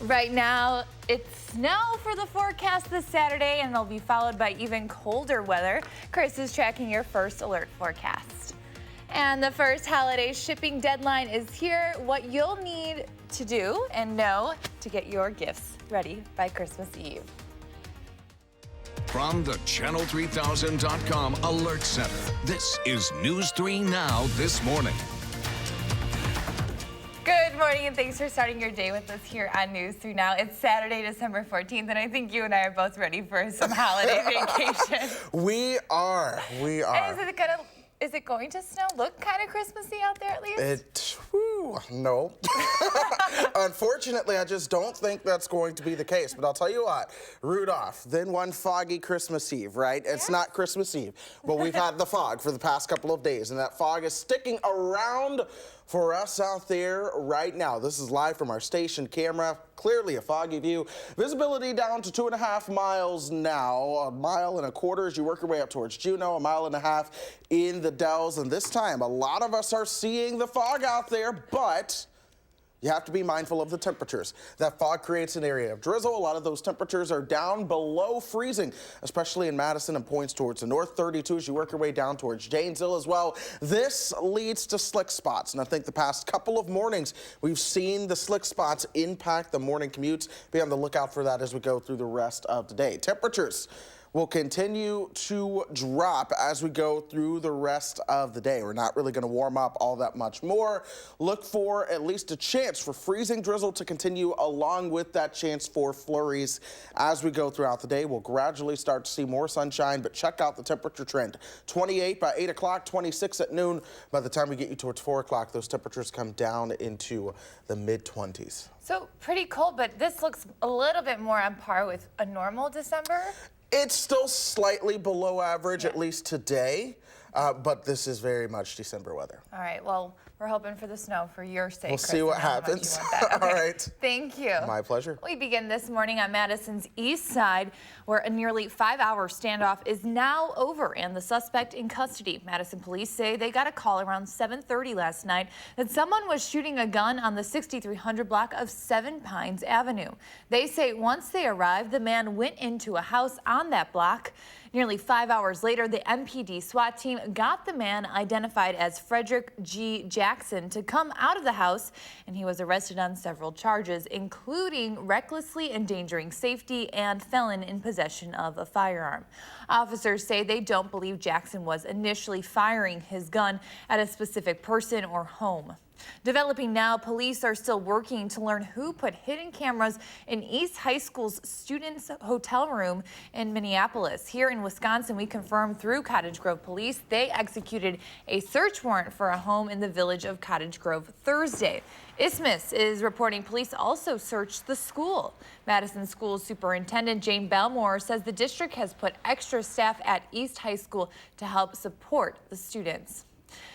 Right now, it's snow for the forecast this Saturday, and it'll be followed by even colder weather. Chris is tracking your first alert forecast. And the first holiday shipping deadline is here. What you'll need to do and know to get your gifts ready by Christmas Eve. From the Channel3000.com Alert Center, this is News 3 Now This Morning. Good morning, and thanks for starting your day with us here on News 3 Now. It's Saturday, December 14th, and I think you and I are both ready for some holiday vacation. We are. Is it going to snow? Look kind of Christmassy out there at least? No. Unfortunately, I just don't think that's going to be the case. But I'll tell you what, Rudolph, then one foggy Christmas Eve, right? It's not Christmas Eve, but we've had the fog for the past couple of days, and that fog is sticking around for us out there right now. This is live from our station camera. Clearly a foggy view. Visibility down to 2.5 miles now, 1.25 miles as you work your way up towards Juneau, 1.5 miles in the Dells. And this time, a lot of us are seeing the fog out there, but you have to be mindful of the temperatures. That fog creates an area of drizzle. A lot of those temperatures are down below freezing, especially in Madison and points towards the north. 32 as you work your way down towards Janesville as well. This leads to slick spots, and I think the past couple of mornings we've seen the slick spots impact the morning commutes. Be on the lookout for that as we go through the rest of the day. Temperatures will continue to drop as we go through the rest of the day. We're not really going to warm up all that much more. Look for at least a chance for freezing drizzle to continue, along with that chance for flurries as we go throughout the day. We'll gradually start to see more sunshine, but check out the temperature trend. 28 by 8 o'clock, 26 at noon. By the time we get you towards 4 o'clock, those temperatures come down into the mid-20s. So pretty cold, but this looks a little bit more on par with a normal December. It's still slightly below average, at least today, but this is very much December weather. All right, well, we're hoping for the snow for your sake. We'll see what happens. Okay. All right. Thank you. My pleasure. We begin this morning on Madison's east side, where a nearly 5-hour standoff is now over and the suspect in custody. Madison police say they got a call around 7:30 last night that someone was shooting a gun on the 6300 block of Seven Pines Avenue. They say once they arrived, the man went into a house on that block. Nearly 5 hours later, the MPD SWAT team got the man identified as Frederick G. Jackson to come out of the house, and he was arrested on several charges, including recklessly endangering safety and felon in possession of a firearm. Officers say they don't believe Jackson was initially firing his gun at a specific person or home. Developing now, police are still working to learn who put hidden cameras in East High School's students' hotel room in Minneapolis. Here in Wisconsin, we confirmed through Cottage Grove Police they executed a search warrant for a home in the village of Cottage Grove Thursday. Isthmus is reporting police also searched the school. Madison School Superintendent Jane Belmore says the district has put extra staff at East High School to help support the students.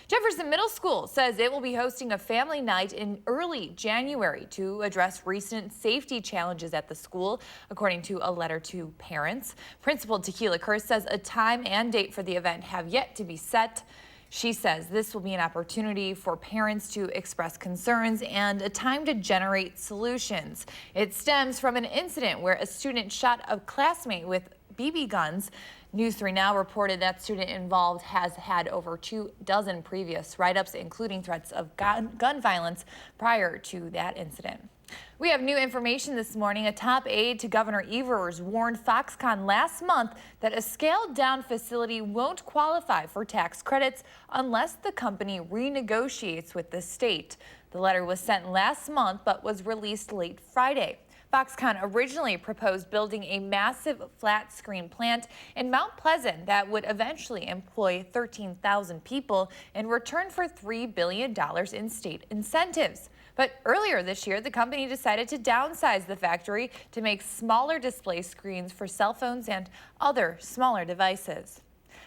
Jefferson Middle School says it will be hosting a family night in early January to address recent safety challenges at the school, according to a letter to parents. Principal Tequila Kerr says a time and date for the event have yet to be set. She says this will be an opportunity for parents to express concerns and a time to generate solutions. It stems from an incident where a student shot a classmate with BB guns. News 3 Now reported that student involved has had over 24 previous write-ups, including threats of gun violence prior to that incident. We have new information this morning. A top aide to Governor Evers warned Foxconn last month that a scaled-down facility won't qualify for tax credits unless the company renegotiates with the state. The letter was sent last month but was released late Friday. Foxconn originally proposed building a massive flat-screen plant in Mount Pleasant that would eventually employ 13,000 people in return for $3 billion in state incentives. But earlier this year, the company decided to downsize the factory to make smaller display screens for cell phones and other smaller devices.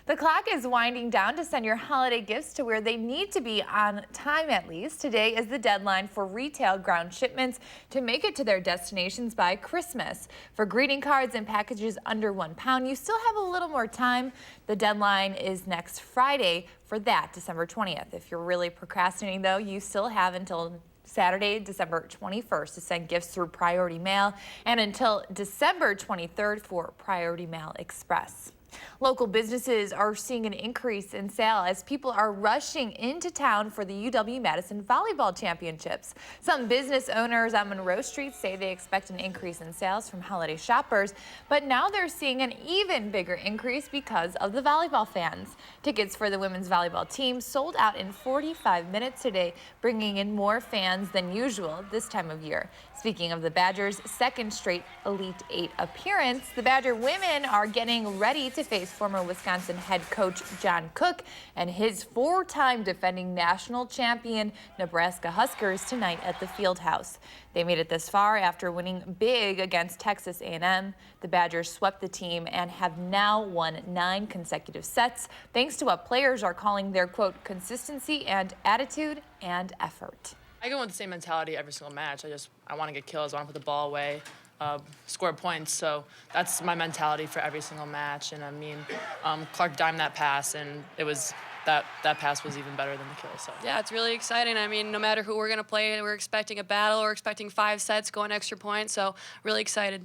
The clock is winding down to send your holiday gifts to where they need to be on time at least. Today is the deadline for retail ground shipments to make it to their destinations by Christmas. For greeting cards and packages under 1 pound, you still have a little more time. The deadline is next Friday for that, December 20th. If you're really procrastinating, though, you still have until Saturday, December 21st to send gifts through Priority Mail and until December 23rd for Priority Mail Express. Local businesses are seeing an increase in sale as people are rushing into town for the UW-Madison Volleyball Championships. Some business owners on Monroe Street say they expect an increase in sales from holiday shoppers, but now they're seeing an even bigger increase because of the volleyball fans. Tickets for the women's volleyball team sold out in 45 minutes today, bringing in more fans than usual this time of year. Speaking of the Badgers' second straight Elite Eight appearance, the Badger women are getting ready to face former Wisconsin head coach John Cook and his four-time defending national champion Nebraska Huskers tonight at the Fieldhouse. They made it this far after winning big against Texas A&M. The Badgers swept the team and have now won 9 consecutive sets, thanks to what players are calling their, quote, consistency and attitude and effort. I go with the same mentality every single match. I want to get kills, I want to put the ball away, score points. So that's my mentality for every single match. And I mean, Clark dimed that pass, and it was that pass was even better than the kill. So yeah, it's really exciting. I mean, no matter who we're going to play, we're expecting a battle. We're expecting 5 sets, going extra points. So really excited.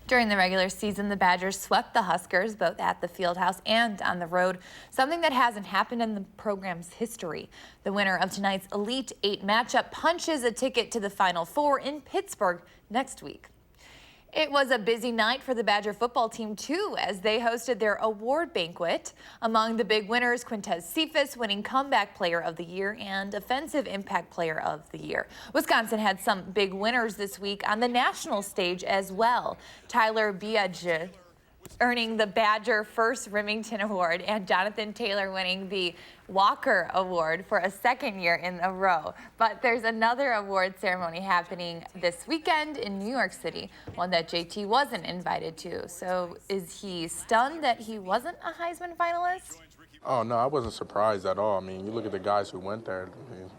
During the regular season, the Badgers swept the Huskers both at the Fieldhouse and on the road, something that hasn't happened in the program's history. The winner of tonight's Elite Eight matchup punches a ticket to the Final Four in Pittsburgh next week. It was a busy night for the Badger football team, too, as they hosted their award banquet. Among the big winners, Quintez Cephas winning Comeback Player of the Year and Offensive Impact Player of the Year. Wisconsin had some big winners this week on the national stage as well. Tyler Biage earning the Badger First Remington Award and Jonathan Taylor winning the Walker Award for a second year in a row. But there's another award ceremony happening this weekend in New York City, one that JT wasn't invited to. So is he stunned that he wasn't a Heisman finalist? Oh, no, I wasn't surprised at all. I mean, you look at the guys who went there. I mean,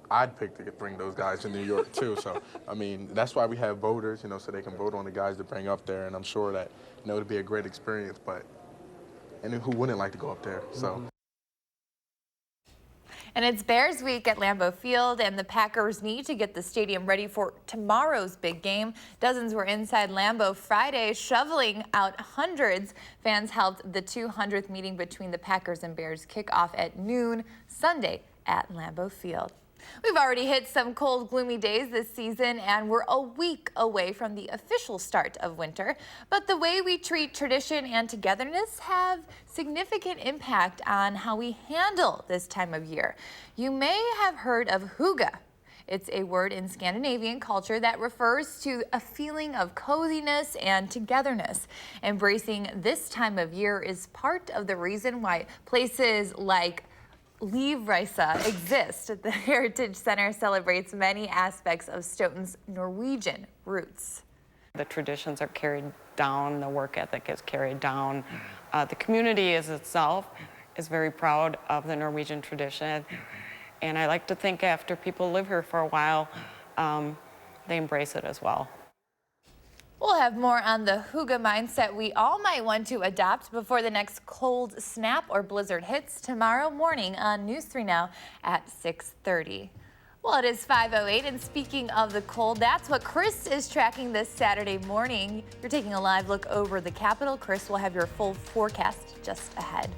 I'd pick to bring those guys to New York, too. So, I mean, that's why we have voters, so they can vote on the guys to bring up there. And I'm sure that, it'd be a great experience. And who wouldn't like to go up there? So. And it's Bears week at Lambeau Field, and the Packers need to get the stadium ready for tomorrow's big game. Dozens were inside Lambeau Friday, shoveling out hundreds. Fans helped the 200th meeting between the Packers and Bears kick off at noon Sunday at Lambeau Field. We've already hit some cold, gloomy days this season, and we're a week away from the official start of winter. But the way we treat tradition and togetherness have significant impact on how we handle this time of year. You may have heard of hygge. It's a word in Scandinavian culture that refers to a feeling of coziness and togetherness. Embracing this time of year is part of the reason why places like Livreisa exist. The Heritage Center celebrates many aspects of Stoughton's Norwegian roots. The traditions are carried down, the work ethic is carried down. The community itself is very proud of the Norwegian tradition. And I like to think after people live here for a while, they embrace it as well. We'll have more on the hygge mindset we all might want to adopt before the next cold snap or blizzard hits tomorrow morning on News 3 Now at 6:30. Well, it is 5:08, and speaking of the cold, that's what Chris is tracking this Saturday morning. You're taking a live look over the Capitol. Chris will have your full forecast just ahead.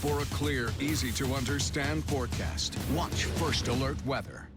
For a clear, easy to understand forecast, watch First Alert Weather.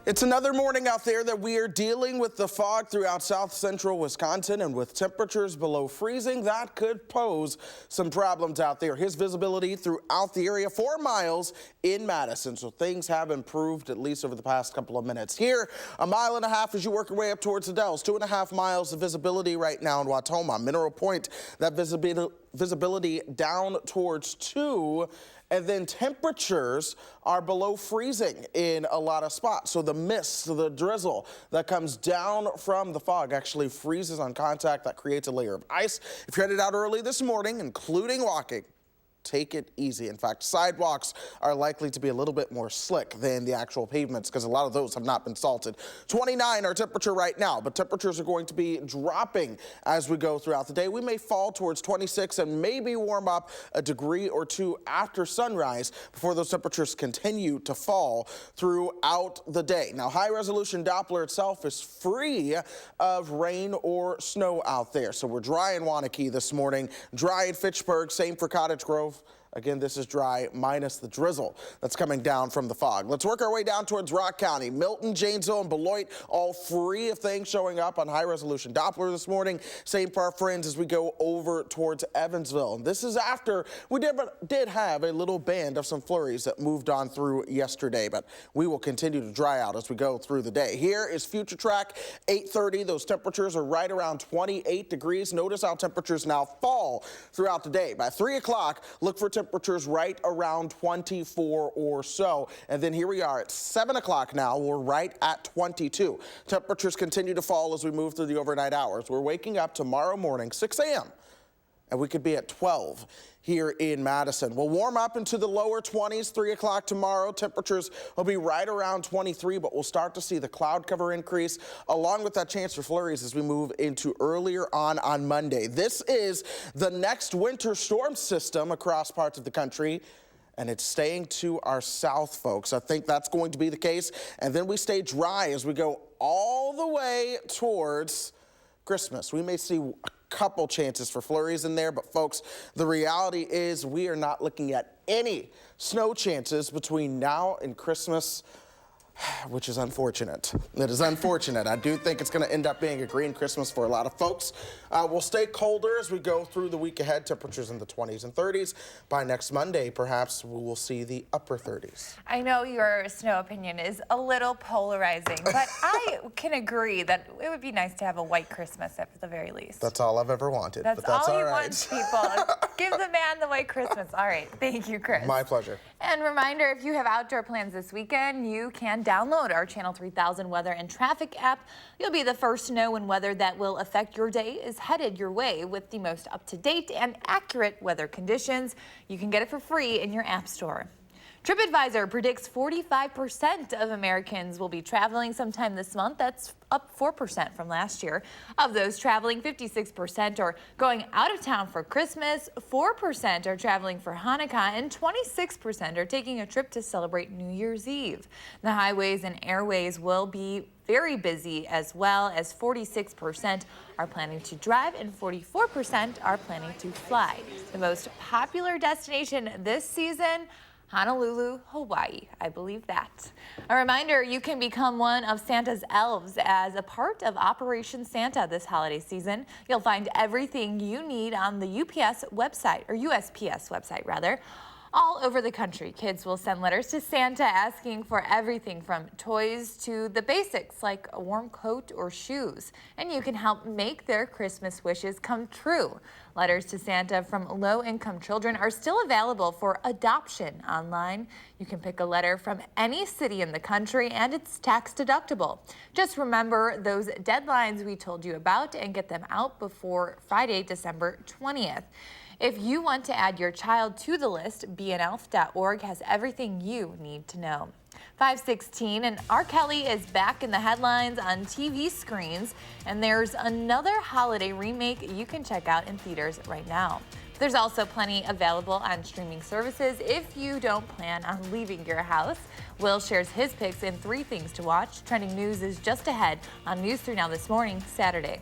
It's another morning out there that we are dealing with the fog throughout south central Wisconsin, and with temperatures below freezing, that could pose some problems out there. Here's visibility throughout the area, 4 miles in Madison, so things have improved at least over the past couple of minutes. Here, 1.5 miles as you work your way up towards the Dells, 2.5 miles of visibility right now in Watoma. Mineral Point, that visibility down towards 2. And then temperatures are below freezing in a lot of spots. So the mist, the drizzle that comes down from the fog actually freezes on contact. That creates a layer of ice. If you're headed out early this morning, including walking, take it easy. In fact, sidewalks are likely to be a little bit more slick than the actual pavements because a lot of those have not been salted. 29 our temperature right now, but temperatures are going to be dropping as we go throughout the day. We may fall towards 26 and maybe warm up a degree or 2 after sunrise before those temperatures continue to fall throughout the day. Now, high resolution Doppler itself is free of rain or snow out there. So we're dry in Waunakee this morning, dry in Fitchburg, same for Cottage Grove. Again, this is dry minus the drizzle that's coming down from the fog. Let's work our way down towards Rock County. Milton, Janesville, and Beloit, all free of things showing up on high resolution Doppler this morning. Same for our friends as we go over towards Evansville. And this is after we did have a little band of some flurries that moved on through yesterday, but we will continue to dry out as we go through the day. Here is Future Track, 8:30. Those temperatures are right around 28 degrees. Notice how temperatures now fall throughout the day. By 3 o'clock, look for temperatures right around 24 or so. And then here we are at 7 o'clock now. We're right at 22. Temperatures continue to fall as we move through the overnight hours. We're waking up tomorrow morning, 6 a.m., and we could be at 12 here in Madison. We'll warm up into the lower 20s, 3 o'clock tomorrow. Temperatures will be right around 23, but we'll start to see the cloud cover increase along with that chance for flurries as we move into earlier on Monday. This is the next winter storm system across parts of the country, and it's staying to our south, folks. I think that's going to be the case. And then we stay dry as we go all the way towards Christmas. We may see a couple chances for flurries in there, but folks, the reality is we are not looking at any snow chances between now and Christmas, which is unfortunate. It is unfortunate. I do think it's going to end up being a green Christmas for a lot of folks. We'll stay colder as we go through the week ahead. Temperatures in the 20s and 30s. By next Monday, perhaps we will see the upper 30s. I know your snow opinion is a little polarizing, but I can agree that it would be nice to have a white Christmas at the very least. That's all I've ever wanted. That's but that's all all he right. wants, people. Give the man the white Christmas. All right. Thank you, Chris. My pleasure. And reminder, if you have outdoor plans this weekend, you can download our Channel 3000 weather and traffic app. You'll be the first to know when weather that will affect your day is headed your way with the most up-to-date and accurate weather conditions. You can get it for free in your app store. TripAdvisor predicts 45% of Americans will be traveling sometime this month. That's up 4% from last year. Of those traveling, 56% are going out of town for Christmas, 4% are traveling for Hanukkah, and 26% are taking a trip to celebrate New Year's Eve. The highways and airways will be very busy, as well as 46% are planning to drive and 44% are planning to fly. The most popular destination this season, Honolulu, Hawaii. I believe that. A reminder, you can become one of Santa's elves as a part of Operation Santa this holiday season. You'll find everything you need on the UPS website, or USPS website rather. All over the country, kids will send letters to Santa asking for everything from toys to the basics like a warm coat or shoes. And you can help make their Christmas wishes come true. Letters to Santa from low-income children are still available for adoption online. You can pick a letter from any city in the country and it's tax deductible. Just remember those deadlines we told you about and get them out before Friday, December 20th. If you want to add your child to the list, beanelf.org has everything you need to know. 5:16, and R. Kelly is back in the headlines on TV screens, and there's another holiday remake you can check out in theaters right now. There's also plenty available on streaming services if you don't plan on leaving your house. Will shares his picks in 3 things to watch. Trending news is just ahead on News 3 Now this morning, Saturday.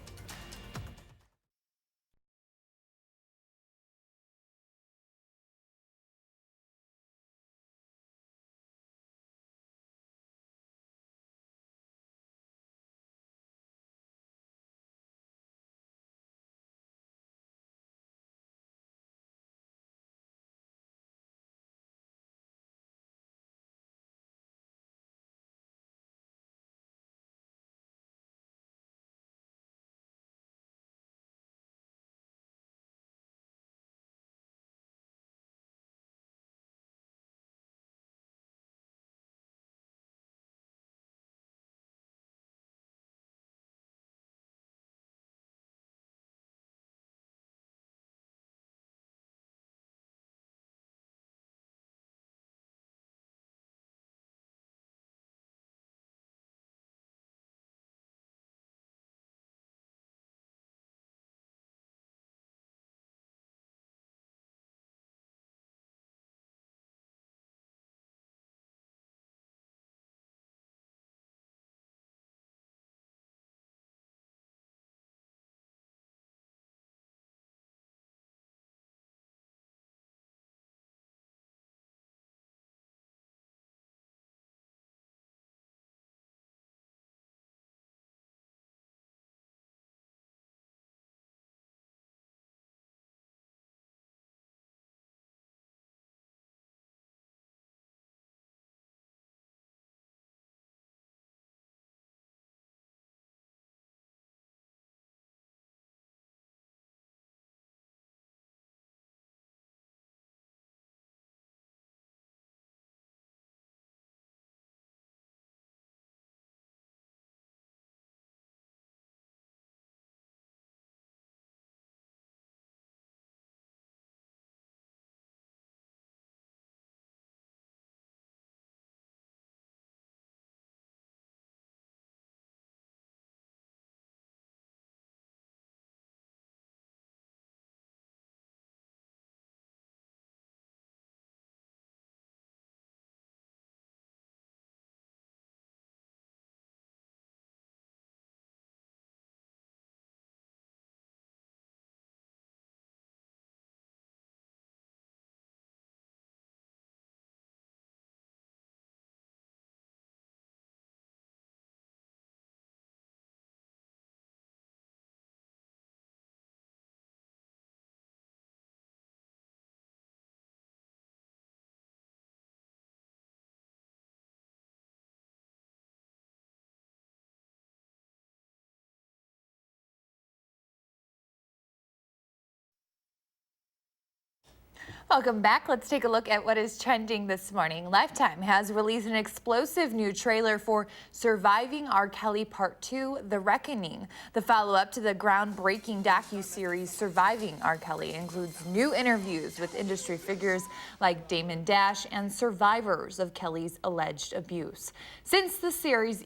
Welcome back. Let's take a look at what is trending this morning. Lifetime has released an explosive new trailer for Surviving R. Kelly Part 2, The Reckoning. The follow-up to the groundbreaking docuseries Surviving R. Kelly includes new interviews with industry figures like Damon Dash and survivors of Kelly's alleged abuse. Since the series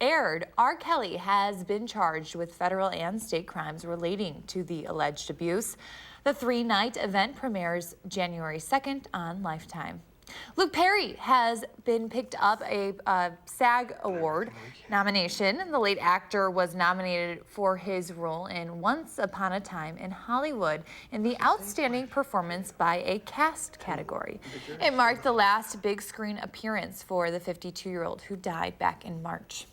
aired, R. Kelly has been charged with federal and state crimes relating to the alleged abuse. The three-night event premieres January 2nd on Lifetime. Luke Perry has been picked up a SAG Award nomination. The late actor was nominated for his role in Once Upon a Time in Hollywood in the Outstanding Performance by a Cast category. It marked the last big screen appearance for the 52-year-old who died back in March.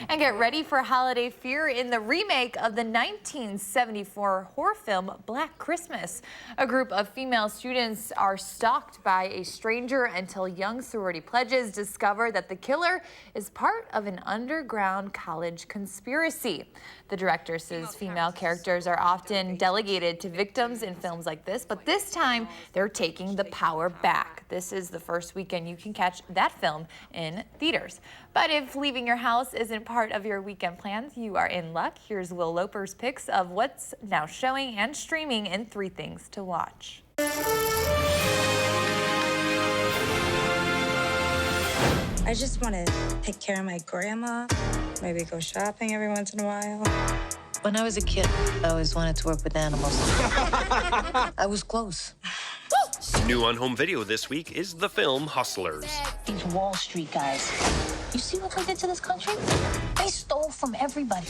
And get ready for holiday fear in the remake of the 1974 horror film Black Christmas. A group of female students are stalked by a stranger until young sorority pledges discover that the killer is part of an underground college conspiracy. The director says female characters are often delegated to victims in films like this, but this time they're taking the power back. This is the first weekend you can catch that film in theaters. But if leaving your house isn't part of your weekend plans, you are in luck. Here's Will Loper's picks of what's now showing and streaming in 3 things to watch. I just want to take care of my grandma, maybe go shopping every once in a while. When I was a kid, I always wanted to work with animals. I was close. New on home video this week is the film Hustlers. These Wall Street guys. You see what they did to this country? They stole from everybody.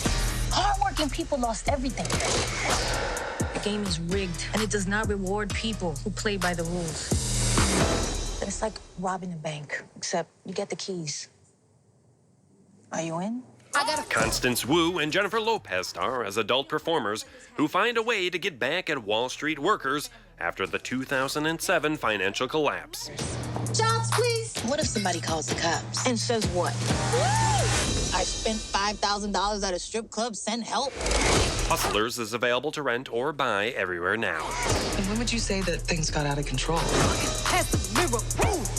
Hardworking people lost everything. The game is rigged, and it does not reward people who play by the rules. It's like robbing a bank, except you get the keys. Are you in? Constance Wu and Jennifer Lopez star as adult performers who find a way to get back at Wall Street workers after the 2007 financial collapse. Jobs, please. What if somebody calls the cops and says what? I spent $5,000 at a strip club, send help. Hustlers is available to rent or buy everywhere now. And when would you say that things got out of control? Pass the mirror. Please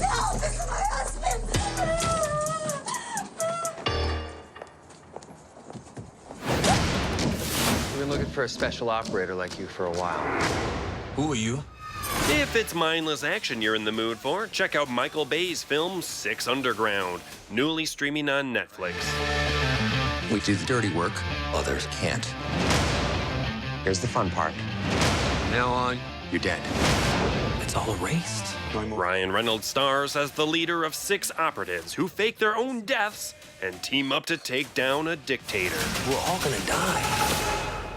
help! This is my husband! We've been looking for a special operator like you for a while. Who are you? If it's mindless action you're in the mood for, check out Michael Bay's film 6 Underground, newly streaming on Netflix. We do the dirty work, others can't. Here's the fun part. From now on, you're dead. It's all erased. Ryan Reynolds stars as the leader of 6 operatives who fake their own deaths and team up to take down a dictator. We're all gonna die.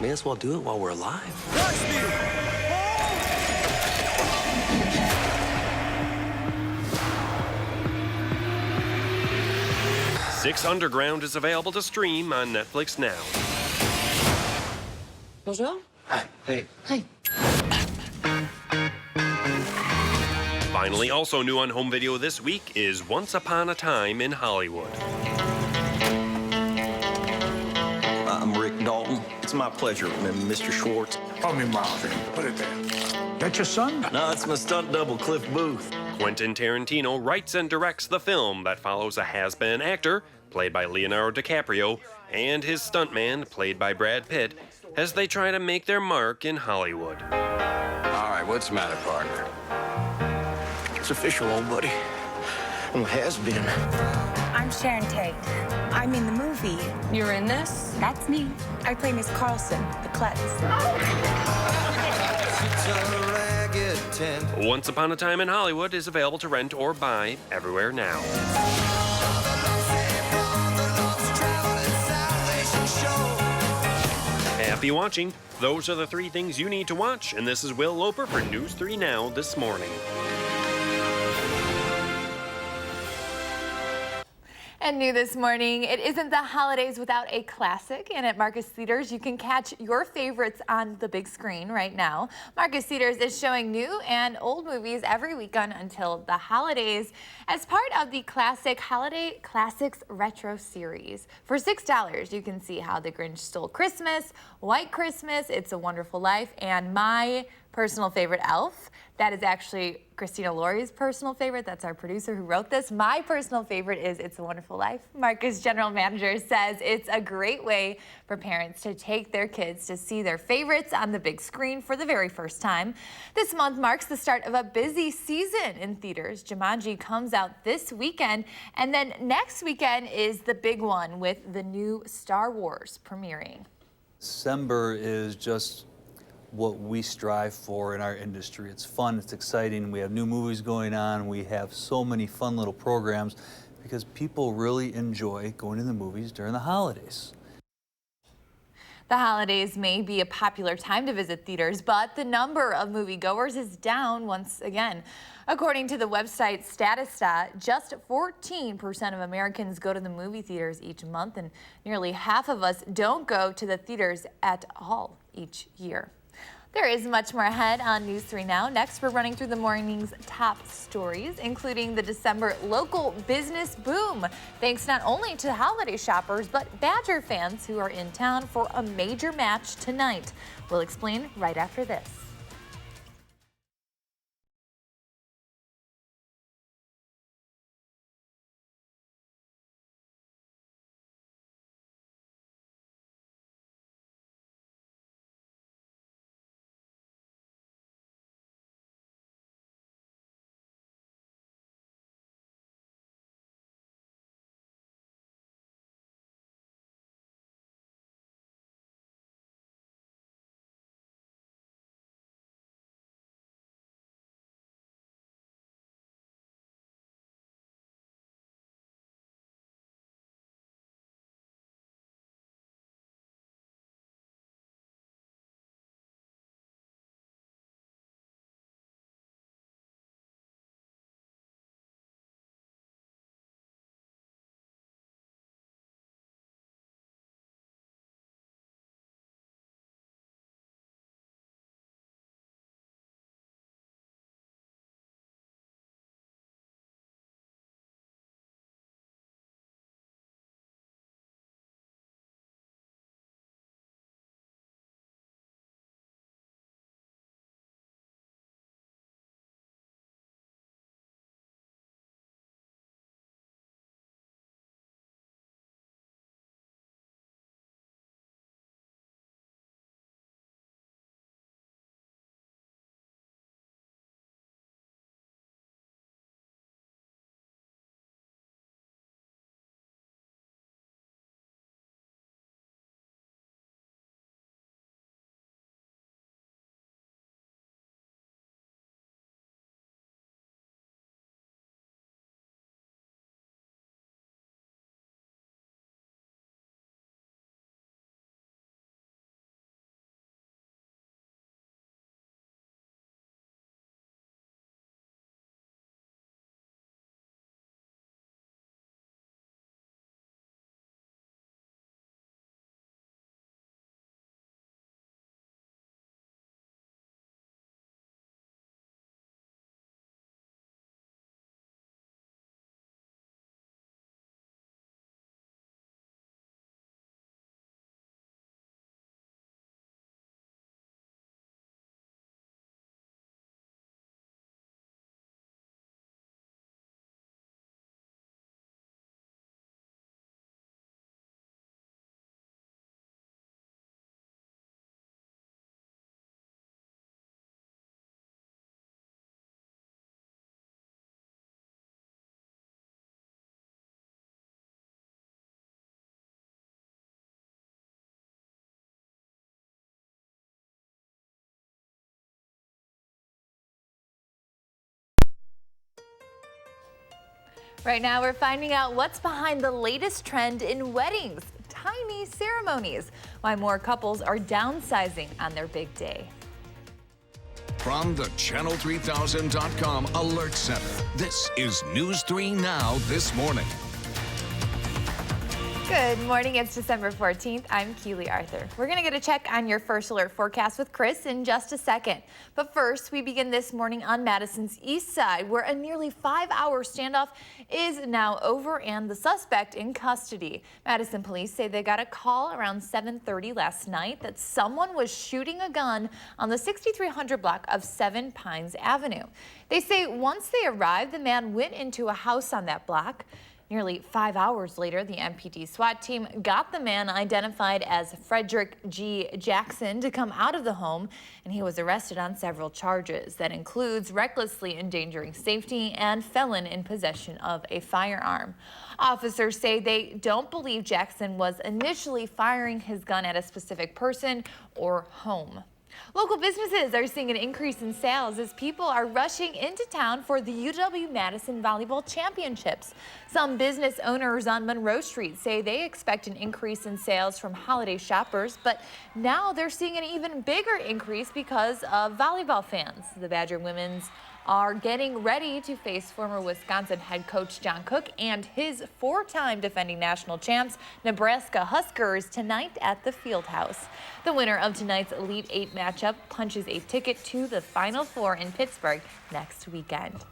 May as well do it while we're alive. 6 Underground is available to stream on Netflix now. Bonjour. Hi. Hey. Hi. Finally, also new on home video this week is Once Upon a Time in Hollywood. I'm Rick Dalton. It's my pleasure, Mr. Schwartz. Call me Miles. Put it there. That your son? No, it's my stunt double, Cliff Booth. Quentin Tarantino writes and directs the film that follows a has-been actor, played by Leonardo DiCaprio, and his stuntman, played by Brad Pitt, as they try to make their mark in Hollywood. All right, what's the matter, partner? It's official, old buddy. Well, it has been. I'm Sharon Tate. I'm in the movie. You're in this? That's me. I play Miss Carlson, the klutz. Once Upon a Time in Hollywood is available to rent or buy everywhere now. Happy watching. Those are the 3 things you need to watch, and this is Will Loper for News 3 Now this morning. And new this morning, it isn't the holidays without a classic. And at Marcus Theaters, you can catch your favorites on the big screen right now. Marcus Theaters is showing new and old movies every weekend until the holidays as part of the classic Holiday Classics Retro Series. For $6, you can see How the Grinch Stole Christmas, White Christmas, It's a Wonderful Life, and My personal favorite, Elf. That is actually Christina Laurie's personal favorite. That's our producer who wrote this. My personal favorite is It's a Wonderful Life. Marcus general manager says it's a great way for parents to take their kids to see their favorites on the big screen for the very first time. This month marks the start of a busy season in theaters. Jumanji comes out this weekend, and then next weekend is the big one with the new Star Wars premiering. December is just what we strive for in our industry. It's fun, it's exciting, we have new movies going on, we have so many fun little programs because people really enjoy going to the movies during the holidays. The holidays may be a popular time to visit theaters, but the number of moviegoers is down once again. According to the website Statista, just 14% of Americans go to the movie theaters each month, and nearly half of us don't go to the theaters at all each year. There is much more ahead on News 3 Now. Next, we're running through the morning's top stories, including the December local business boom, thanks not only to holiday shoppers, but Badger fans who are in town for a major match tonight. We'll explain right after this. Right now, we're finding out what's behind the latest trend in weddings, tiny ceremonies, why more couples are downsizing on their big day. From the Channel3000.com Alert Center, this is News 3 Now this morning. Good morning, it's December 14th. I'm Keely Arthur. We're going to get a check on your first alert forecast with Chris in just a second. But first, we begin this morning on Madison's east side, where a nearly 5-hour standoff is now over and the suspect in custody. Madison police say they got a call around 7:30 last night that someone was shooting a gun on the 6300 block of 7 Pines Avenue. They say once they arrived, the man went into a house on that block. Nearly 5 hours later, the MPD SWAT team got the man identified as Frederick G. Jackson to come out of the home, and he was arrested on several charges. That includes recklessly endangering safety and felon in possession of a firearm. Officers say they don't believe Jackson was initially firing his gun at a specific person or home. Local businesses are seeing an increase in sales as people are rushing into town for the UW-Madison Volleyball Championships. Some business owners on Monroe Street say they expect an increase in sales from holiday shoppers, but now they're seeing an even bigger increase because of volleyball fans. The Badger women's are getting ready to face former Wisconsin head coach John Cook and his 4-time defending national champs Nebraska Huskers tonight at the Fieldhouse. The winner of tonight's Elite 8 matchup punches a ticket to the Final Four in Pittsburgh next weekend.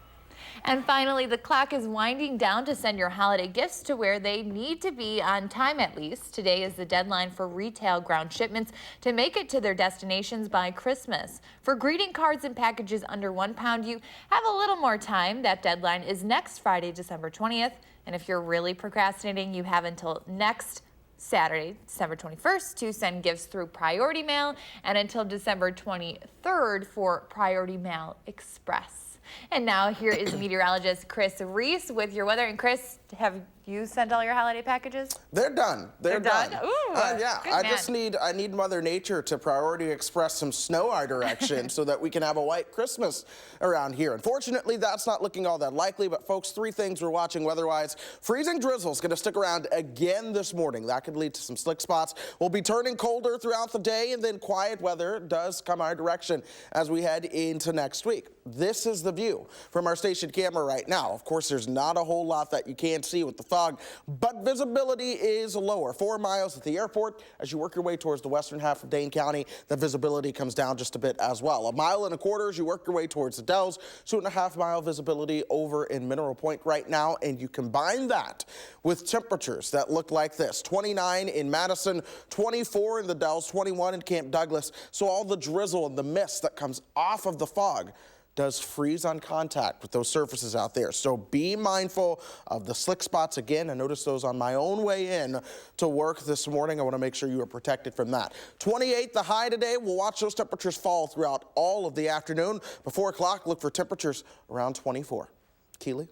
And finally, the clock is winding down to send your holiday gifts to where they need to be on time at least. Today is the deadline for retail ground shipments to make it to their destinations by Christmas. For greeting cards and packages under 1 pound, you have a little more time. That deadline is next Friday, December 20th. And if you're really procrastinating, you have until next Saturday, December 21st, to send gifts through Priority Mail and until December 23rd for Priority Mail Express. And now here is meteorologist Chris Reese with your weather. And Chris, have you sent all your holiday packages? They're done. They're done. Ooh, yeah, I need Mother Nature to Priority Express some snow our direction so that we can have a white Christmas around here. Unfortunately, that's not looking all that likely, but folks, 3 things we're watching weather-wise. Freezing drizzle is going to stick around again this morning. That could lead to some slick spots. We'll be turning colder throughout the day, and then quiet weather does come our direction as we head into next week. This is the view from our station camera right now. Of course, there's not a whole lot that you can't see with the fog, but visibility is lower. 4 miles at the airport. As you work your way towards the western half of Dane County, the visibility comes down just a bit as well. 1.25 miles as you work your way towards the Dells. 2.5 mile visibility over in Mineral Point right now, and you combine that with temperatures that look like this. 29 in Madison, 24 in the Dells, 21 in Camp Douglas. So all the drizzle and the mist that comes off of the fog does freeze on contact with those surfaces out there. So be mindful of the slick spots. Again, I noticed those on my own way in to work this morning. I want to make sure you are protected from that. 28 the high today. We'll watch those temperatures fall throughout all of the afternoon. By 4 o'clock, look for temperatures around 24. Keely?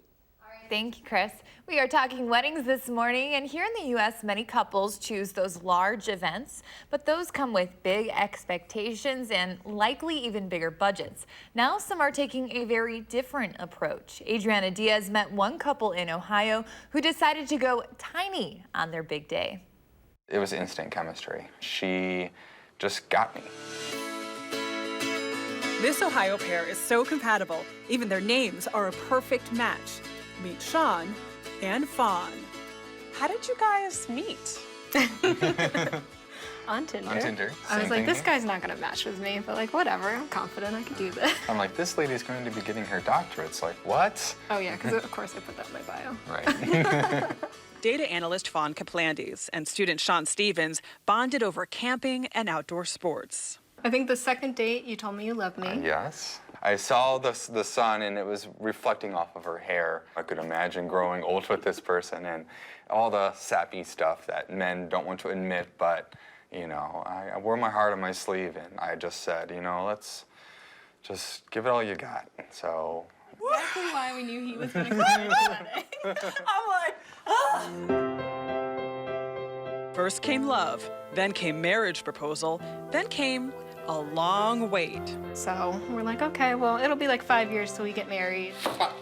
Thank you, Chris. We are talking weddings this morning, and here in the U.S., many couples choose those large events, but those come with big expectations and likely even bigger budgets. Now some are taking a very different approach. Adriana Diaz met one couple in Ohio who decided to go tiny on their big day. It was instant chemistry. She just got me. This Ohio pair is so compatible, even their names are a perfect match. Meet Sean and Fawn. How did you guys meet? On Tinder. On Tinder. I was Same like, thing this here. guy's not gonna match with me, but like, whatever, I'm confident I can do this. I'm like, this lady's going to be getting her doctorates. Like, what? Oh yeah, because of course I put that in my bio. Right. Data analyst Fawn Kaplandis and student Sean Stevens bonded over camping and outdoor sports. I think the second date, you told me you loved me. Yes. I saw the sun and it was reflecting off of her hair. I could imagine growing old with this person and all the sappy stuff that men don't want to admit, but, you know, I wore my heart on my sleeve and I just said, you know, let's just give it all you got. So. Exactly why we knew he was gonna come here today. I'm like, ah! First came love, then came marriage proposal, then came a long wait. So we're like, okay, well, it'll be like 5 years till we get married.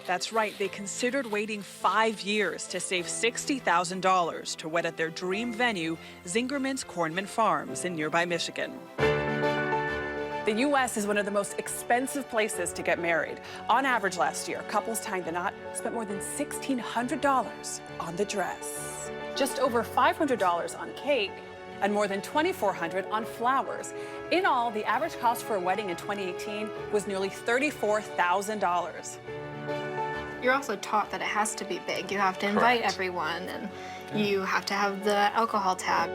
That's right, they considered waiting 5 years to save $60,000 to wed at their dream venue, Zingerman's Cornman Farms in nearby Michigan. The U.S. is one of the most expensive places to get married. On average last year, couples tying the knot spent more than $1,600 on the dress. just over $500 on cake, and more than $2,400 on flowers. In all, the average cost for a wedding in 2018 was nearly $34,000. You're also taught that it has to be big. You have to invite everyone, and you have to have the alcohol tab.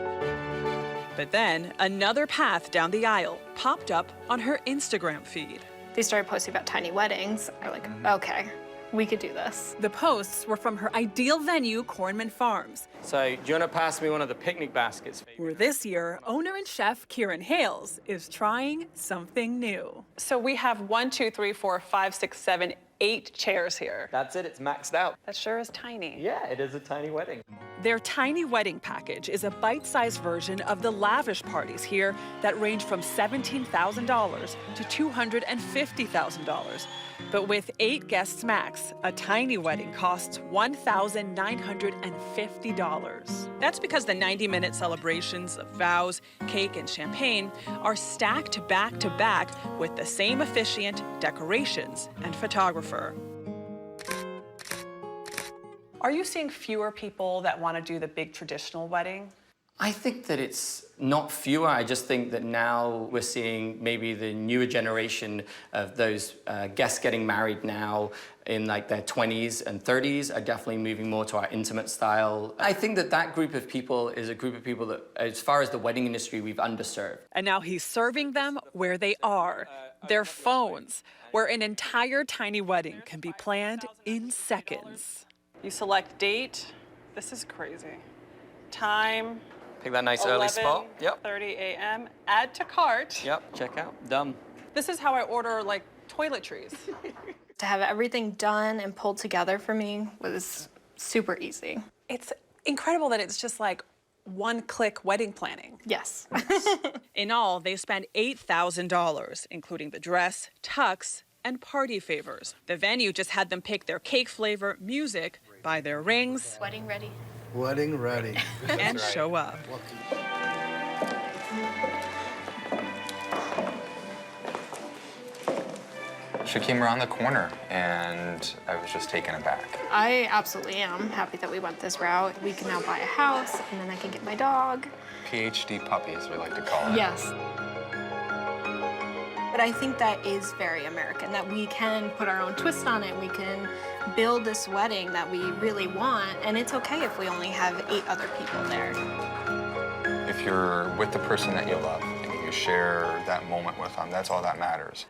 But then another path down the aisle popped up on her Instagram feed. They started posting about tiny weddings. I'm like, okay, we could do this. The posts were from her ideal venue, Cornman Farms, So, do you want to pass me one of the picnic baskets? where this year, owner and chef Kieran Hales is trying something new. So we have 1, 2, 3, 4, 5, 6, 7, 8 chairs here. That's it, it's maxed out. That sure is tiny. Yeah, it is a tiny wedding. Their tiny wedding package is a bite-sized version of the lavish parties here that range from $17,000 to $250,000. But with 8 guests max, a tiny wedding costs $1,950. That's because the 90-minute celebrations of vows, cake, and champagne are stacked back to back with the same officiant, decorations, and photographer. Are you seeing fewer people that want to do the big traditional wedding? I think that it's not fewer. I just think that now we're seeing maybe the newer generation of those guests getting married now in like their 20s and 30s are definitely moving more to our intimate style. I think that that group of people is a group of people that, as far as the wedding industry, we've underserved. And now he's serving them where they are, their phones, where an entire tiny wedding can be planned in seconds. You select date. This is crazy. Time. Pick that nice early spot. Yep. 30 a.m. Add to cart. Yep, check out. Done. This is how I order like toiletries. To have everything done and pulled together for me was super easy. It's incredible that it's just like one-click wedding planning. Yes. In all, they spent $8,000, including the dress, tux, and party favors. The venue just had them pick their cake flavor, music, buy their rings. Wedding ready. Wedding ready. And show up. She came around the corner, and I was just taken aback. I absolutely am happy that we went this route. We can now buy a house, and then I can get my dog. PhD puppy, as we like to call it. Yes. But I think that is very American, that we can put our own twist on it. We can build this wedding that we really want, and it's okay if we only have 8 other people there. If you're with the person that you love and you share that moment with them, that's all that matters.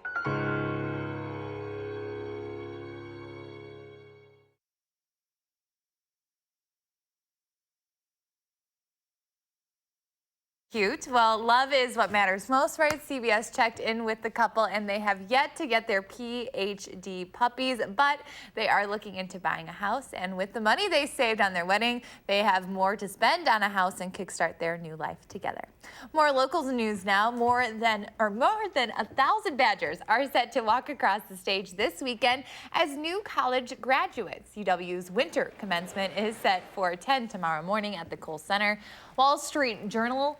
Cute. Well, love is what matters most, right? CBS checked in with the couple, and they have yet to get their PhD puppies, but they are looking into buying a house. And with the money they saved on their wedding, they have more to spend on a house and kickstart their new life together. More locals news now. More than 1,000 Badgers are set to walk across the stage this weekend as new college graduates. UW's winter commencement is set for 10 tomorrow morning at the Kohl Center. Wall Street Journal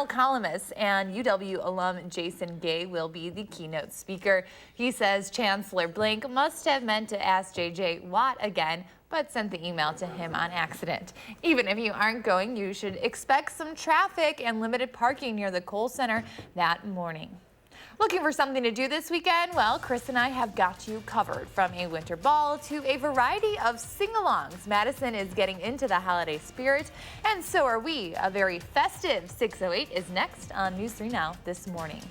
columnist and UW alum Jason Gay will be the keynote speaker. He says Chancellor Blank must have meant to ask J.J. Watt again, but sent the email to him on accident. Even if you aren't going, you should expect some traffic and limited parking near the Kohl Center that morning. Looking for something to do this weekend? Well, Chris and I have got you covered. From a winter ball to a variety of sing-alongs, Madison is getting into the holiday spirit, and so are we. A very festive 6:08 is next on News 3 Now this morning.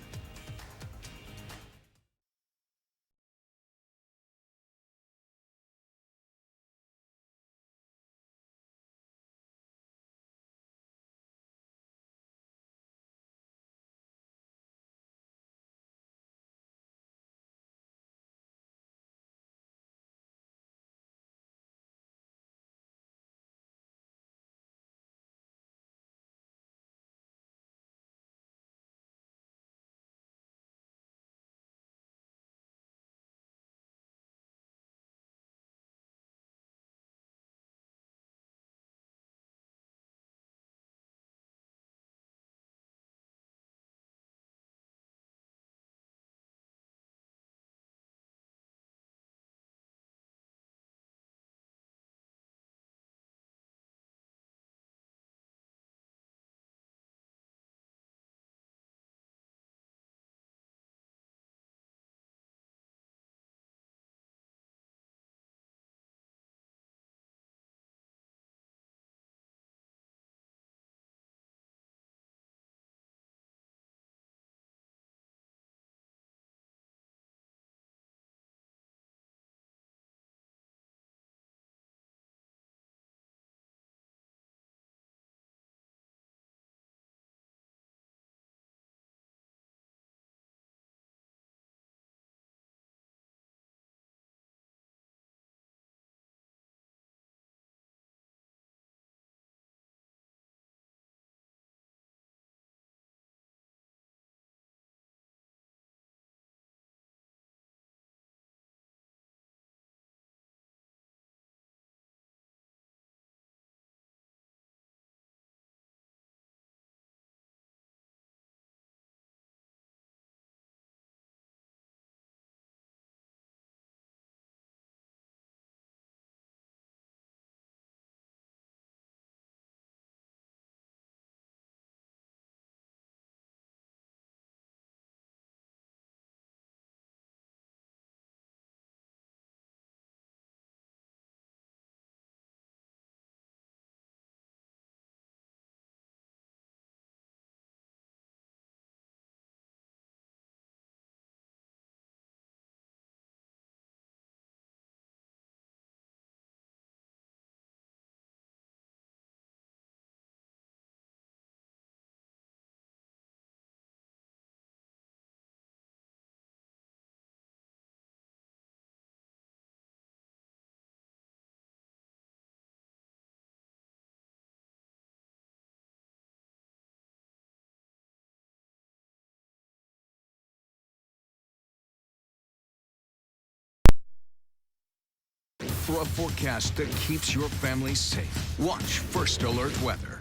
for a forecast that keeps your family safe. Watch First Alert Weather.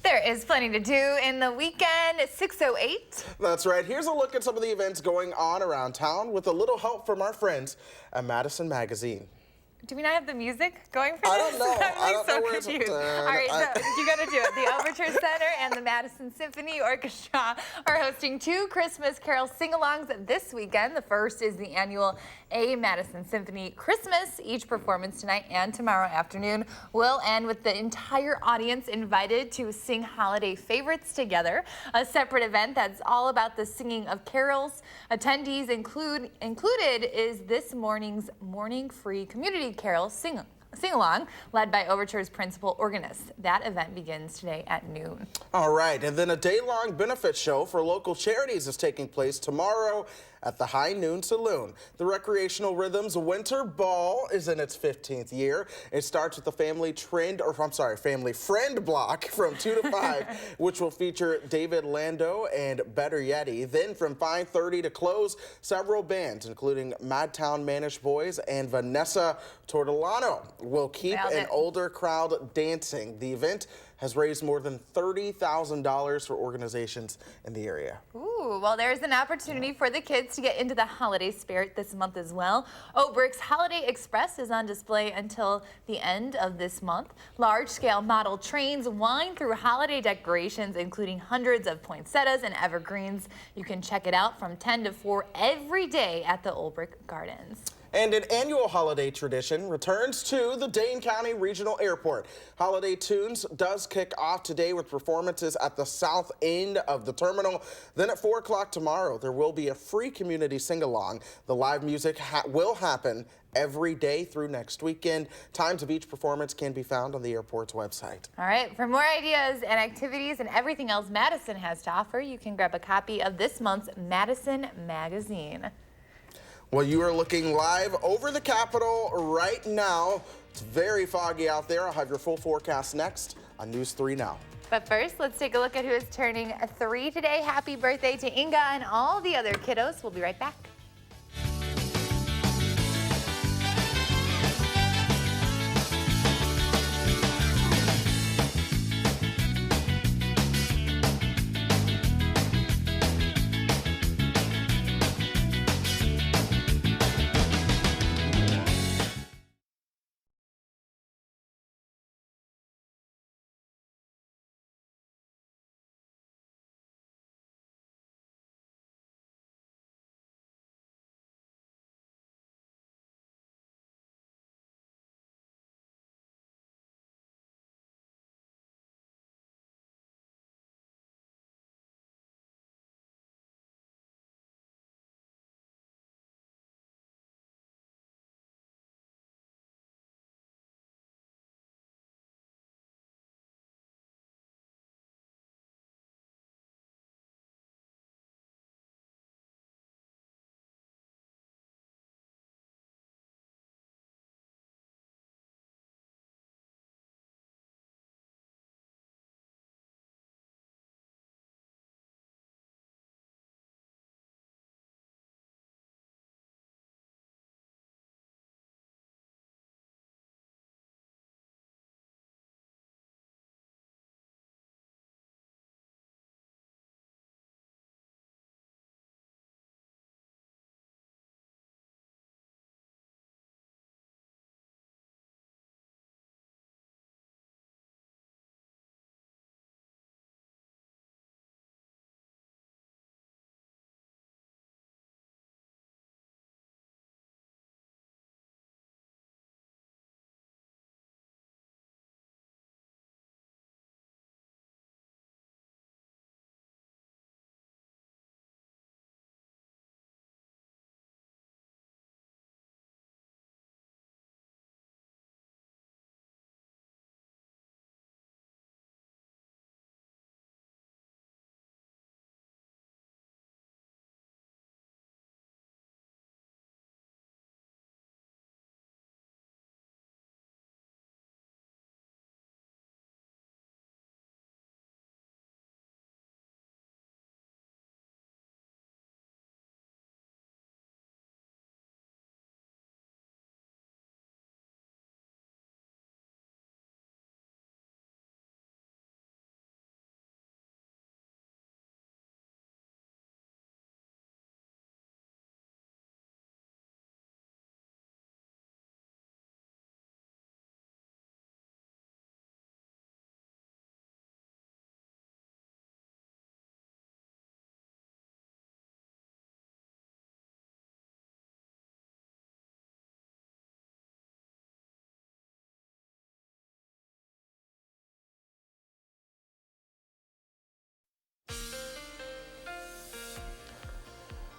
There is plenty to do in the weekend. 6:08. That's right. Here's a look at some of the events going on around town with a little help from our friends at Madison Magazine. Do we not have the music going for I this? don't know. I'm I don't know where it's confused. at. All right, so you got to do it. The Overture Center and the Madison Symphony Orchestra are hosting 2 Christmas Carol sing-alongs this weekend. The first is the annual A Madison Symphony Christmas. Each performance tonight and tomorrow afternoon will end with the entire audience invited to sing holiday favorites together. A separate event that's all about the singing of carols. Attendees included is this morning's Morning Free Community Carol sing-along, led by Overture's principal organist. That event begins today at noon. All right, and then a day-long benefit show for local charities is taking place tomorrow at the High Noon Saloon. The Recreational Rhythms Winter Ball is in its 15th year. It starts with the Family Friend block from 2 to 5, which will feature David Lando and Better Yeti. Then from 5:30 to close, several bands, including Madtown Manish Boys and Vanessa Tortolano, will keep an older crowd dancing. The event has raised more than $30,000 for organizations in the area. Ooh, well, there's an opportunity for the kids to get into the holiday spirit this month as well. Obrick's Holiday Express is on display until the end of this month. Large-scale model trains wind through holiday decorations, including hundreds of poinsettias and evergreens. You can check it out from 10 to 4 every day at the Olbrich Gardens. And an annual holiday tradition returns to the Dane County Regional Airport. Holiday Tunes does kick off today with performances at the south end of the terminal. Then at 4 o'clock tomorrow, there will be a free community sing-along. The live music will happen every day through next weekend. Times of each performance can be found on the airport's website. All right, for more ideas and activities and everything else Madison has to offer, you can grab a copy of this month's Madison Magazine. Well, you are looking live over the Capitol right now. It's very foggy out there. I'll have your full forecast next on News 3 Now. But first, let's take a look at who is turning 3 today. Happy birthday to Inga and all the other kiddos. We'll be right back.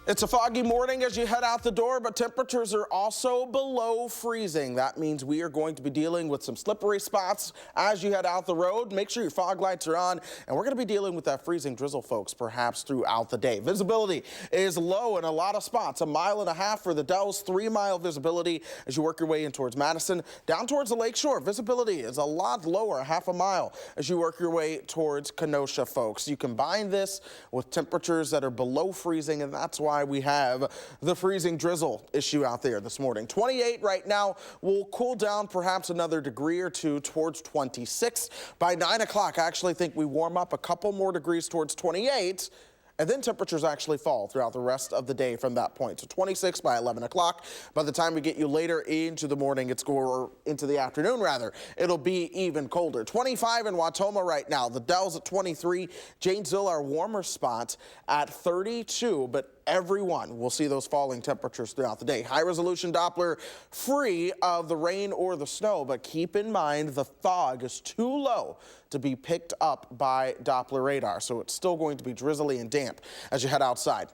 It's a foggy morning as you head out the door, but temperatures are also below freezing. That means we are going to be dealing with some slippery spots as you head out the road. Make sure your fog lights are on, and we're going to be dealing with that freezing drizzle, folks, perhaps throughout the day. Visibility is low in a lot of spots. 1.5 miles for the Dells, 3-mile visibility as you work your way in towards Madison. Down towards the lakeshore, visibility is a lot lower, 0.5 mile as you work your way towards Kenosha, folks. You combine this with temperatures that are below freezing, and that's why we have the freezing drizzle issue out there this morning. 28 right now. Will cool down perhaps another degree or two towards 26. By 9 o'clock, I actually think we warm up a couple more degrees towards 28. And then temperatures actually fall throughout the rest of the day from that point. So 26 by 11 o'clock. By the time we get you later into the morning, or into the afternoon rather, it'll be even colder. 25 in Wautoma right now. The Dells at 23. Janesville, our warmer spot at 32. But everyone will see those falling temperatures throughout the day. High resolution Doppler free of the rain or the snow, but keep in mind the fog is too low to be picked up by Doppler radar, so it's still going to be drizzly and damp as you head outside.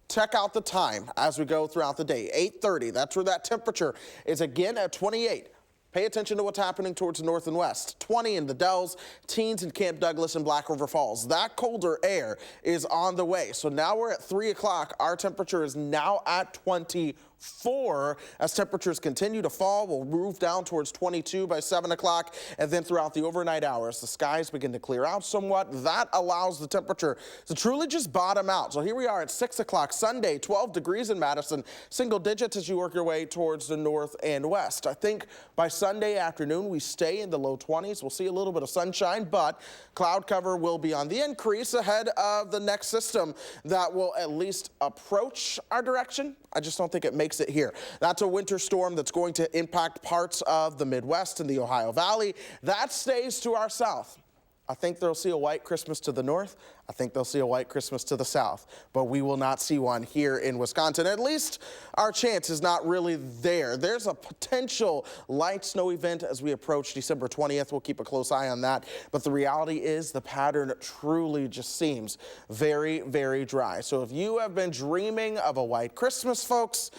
Check out the time as we go throughout the day. 8:30, that's where that temperature is again at 28. Pay attention to what's happening towards the north and west. 20 in the Dells, teens in Camp Douglas and Black River Falls. That colder air is on the way. So now we're at 3 o'clock. Our temperature is now at 24. As temperatures continue to fall, we'll move down towards 22 by 7 o'clock. And then throughout the overnight hours, the skies begin to clear out somewhat. That allows the temperature to truly just bottom out. So here we are at 6 o'clock Sunday, 12 degrees in Madison, single digits as you work your way towards the north and west. I think by Sunday afternoon, we stay in the low 20s. We'll see a little bit of sunshine, but cloud cover will be on the increase ahead of the next system that will at least approach our direction. I just don't think it makes it here. That's a winter storm that's going to impact parts of the Midwest and the Ohio Valley. That stays to our south. I think they'll see a white Christmas to the north. I think they'll see a white Christmas to the south, but we will not see one here in Wisconsin. At least our chance is not really there. There's a potential light snow event as we approach December 20th. We'll keep a close eye on that, but the reality is the pattern truly just seems very, very dry. So if you have been dreaming of a white Christmas, folks,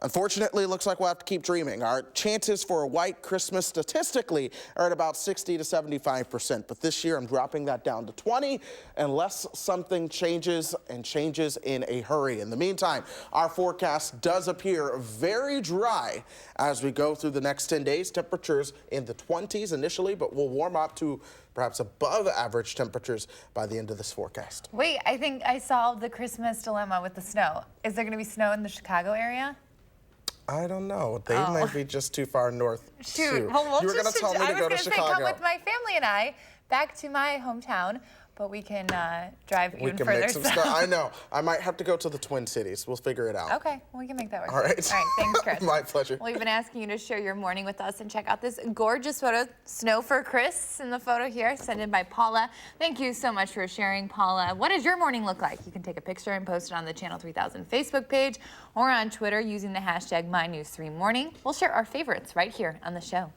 unfortunately, it looks like we'll have to keep dreaming. Our chances for a white Christmas statistically are at about 60 to 75%. But this year, I'm dropping that down to 20 unless something changes and changes in a hurry. In the meantime, our forecast does appear very dry as we go through the next 10 days. Temperatures in the 20s initially, but we'll warm up to perhaps above average temperatures by the end of this forecast. Wait, I think I solved the Christmas dilemma with the snow. Is there going to be snow in the Chicago area? I don't know. They might be just too far north. Shoot. Well, you were going to tell me to go to Chicago. Come with my family and I back to my hometown, but we can drive even further. We can make some stuff. I know. I might have to go to the Twin Cities. We'll figure it out. Okay, we can make that work. All right. All right, thanks, Chris. My pleasure. Well, we've been asking you to share your morning with us and check out this gorgeous photo. Snow for Chris in the photo here, sent in by Paula. Thank you so much for sharing, Paula. What does your morning look like? You can take a picture and post it on the Channel 3000 Facebook page or on Twitter using the hashtag MyNews3Morning. We'll share our favorites right here on the show.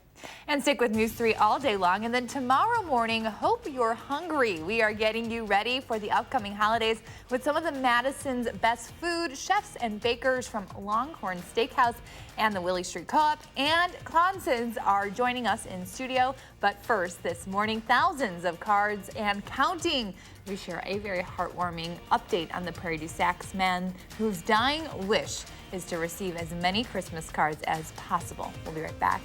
And stick with News 3 all day long. And then tomorrow morning, hope you're hungry. We are getting you ready for the upcoming holidays with some of the Madison's best food, chefs and bakers from Longhorn Steakhouse and the Willie Street Co-op. And Consons are joining us in studio. But first, this morning, thousands of cards and counting. We share a very heartwarming update on the Prairie du Sac's man whose dying wish is to receive as many Christmas cards as possible. We'll be right back.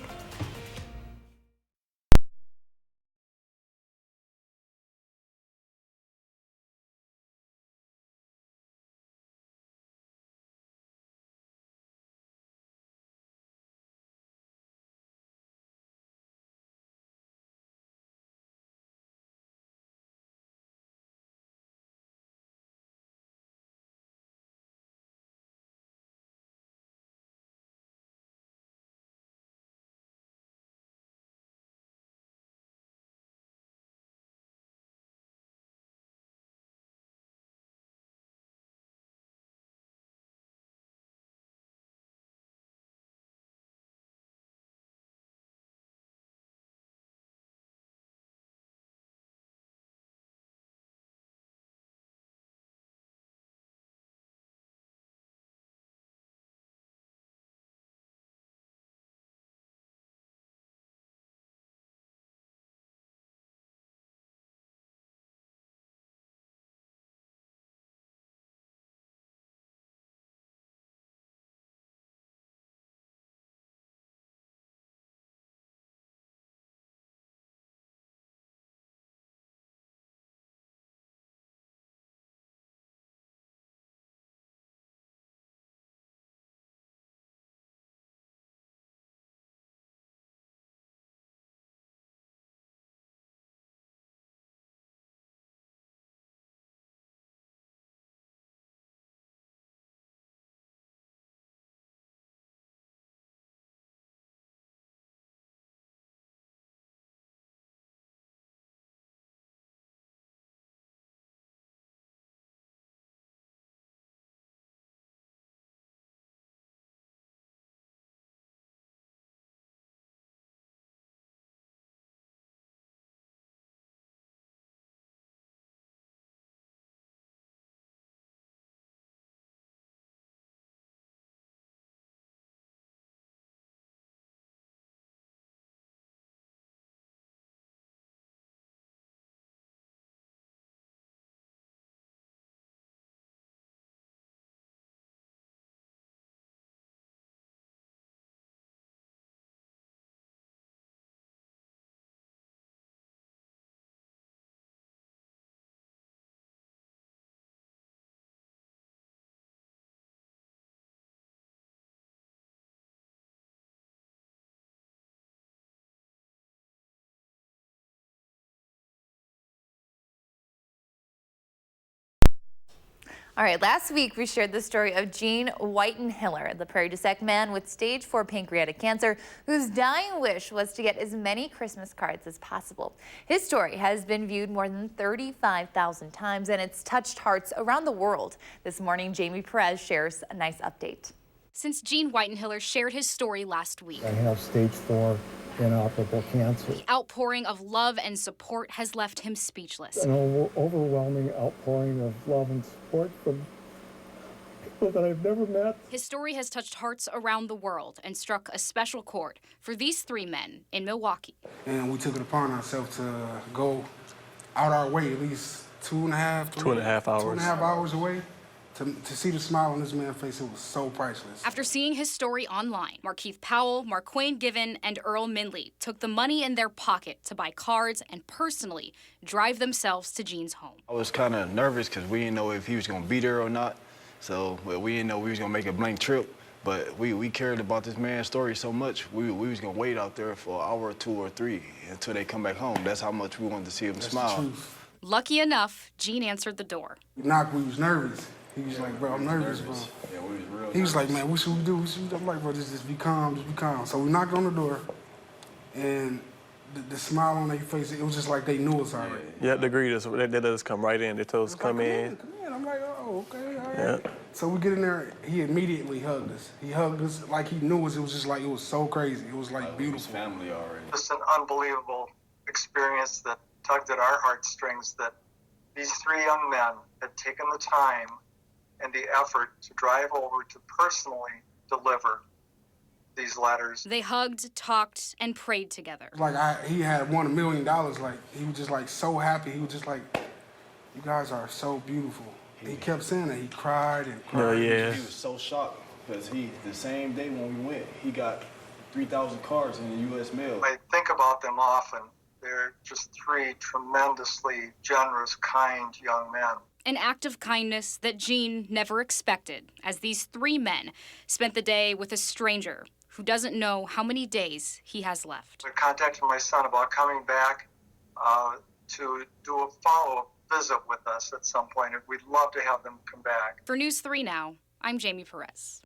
All right, last week we shared the story of Gene Whitenhiller, the Prairie du Sac man with stage 4 pancreatic cancer, whose dying wish was to get as many Christmas cards as possible. His story has been viewed more than 35,000 times, and it's touched hearts around the world. This morning, Jamie Perez shares a nice update. Since Gene Whitenhiller shared his story last week, I have stage 4 inoperable cancer. the outpouring of love and support has left him speechless. An overwhelming outpouring of love and support from people that I've never met. His story has touched hearts around the world and struck a special chord for these 3 men in Milwaukee. And we took it upon ourselves to go out our way, at least 2.5 hours away. To see the smile on this man's face, it was so priceless. After seeing his story online, Markeith Powell, Marquain Given, and Earl Mindley took the money in their pocket to buy cards and personally drive themselves to Gene's home. I was kind of nervous because we didn't know if he was going to be there or not. So we didn't know we was going to make a blank trip. But we cared about this man's story so much, we was going to wait out there for an hour or 2 or 3 until they come back home. That's how much we wanted to see him smile. Lucky enough, Gene answered the door. We knocked, we was nervous. He was like, bro, I'm nervous, bro. Yeah, we was real He was like, man, what should we do? I'm like, bro, just be calm, just be calm. So we knocked on the door, and the smile on their face, it was just like they knew us already. Yeah, they greeted us. They let us come right in. They told us to come in. Come in. I'm like, oh, okay, all right. Yeah. So we get in there, he immediately hugged us. He hugged us like he knew us. It was just like, it was so crazy. It was like beautiful. Family already. Just an unbelievable experience that tugged at our heartstrings, that these 3 young men had taken the time and the effort to drive over to personally deliver these letters. They hugged, talked, and prayed together. Like he had won $1 million. Like he was just like so happy. He was just like, you guys are so beautiful. He kept saying that. He cried and cried. Oh, yeah. He was so shocked because the same day when we went, he got 3,000 cards in the U.S. mail. I think about them often. They're just 3 tremendously generous, kind young men. An act of kindness that Gene never expected, as these 3 men spent the day with a stranger who doesn't know how many days he has left. I contacted my son about coming back to do a follow-up visit with us at some point. We'd love to have them come back. For News 3 Now, I'm Jamie Perez.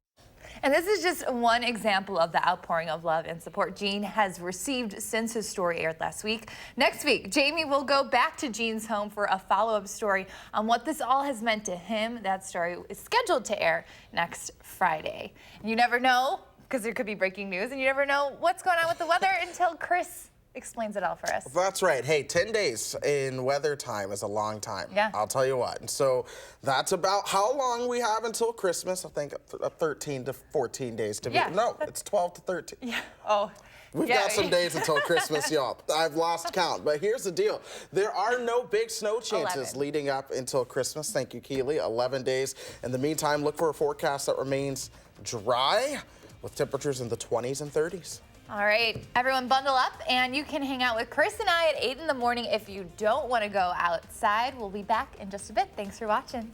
And this is just one example of the outpouring of love and support Gene has received since his story aired last week. Next week, Jamie will go back to Gene's home for a follow-up story on what this all has meant to him. That story is scheduled to air next Friday. You never know, because there could be breaking news, and you never know what's going on with the weather until Chris explains it all for us. That's right. Hey, 10 days in weather time is a long time. Yeah. I'll tell you what. So that's about how long we have until Christmas. I think 13 to 14 days to be. Yeah. No, it's 12 to 13. Yeah. Oh. We've got some days until Christmas, y'all. I've lost count. But here's the deal. There are no big snow chances leading up until Christmas. Thank you, Keely. 11 days. In the meantime, look for a forecast that remains dry with temperatures in the 20s and 30s. All right, everyone bundle up, and you can hang out with Chris and I at 8 in the morning if you don't want to go outside. We'll be back in just a bit. Thanks for watching.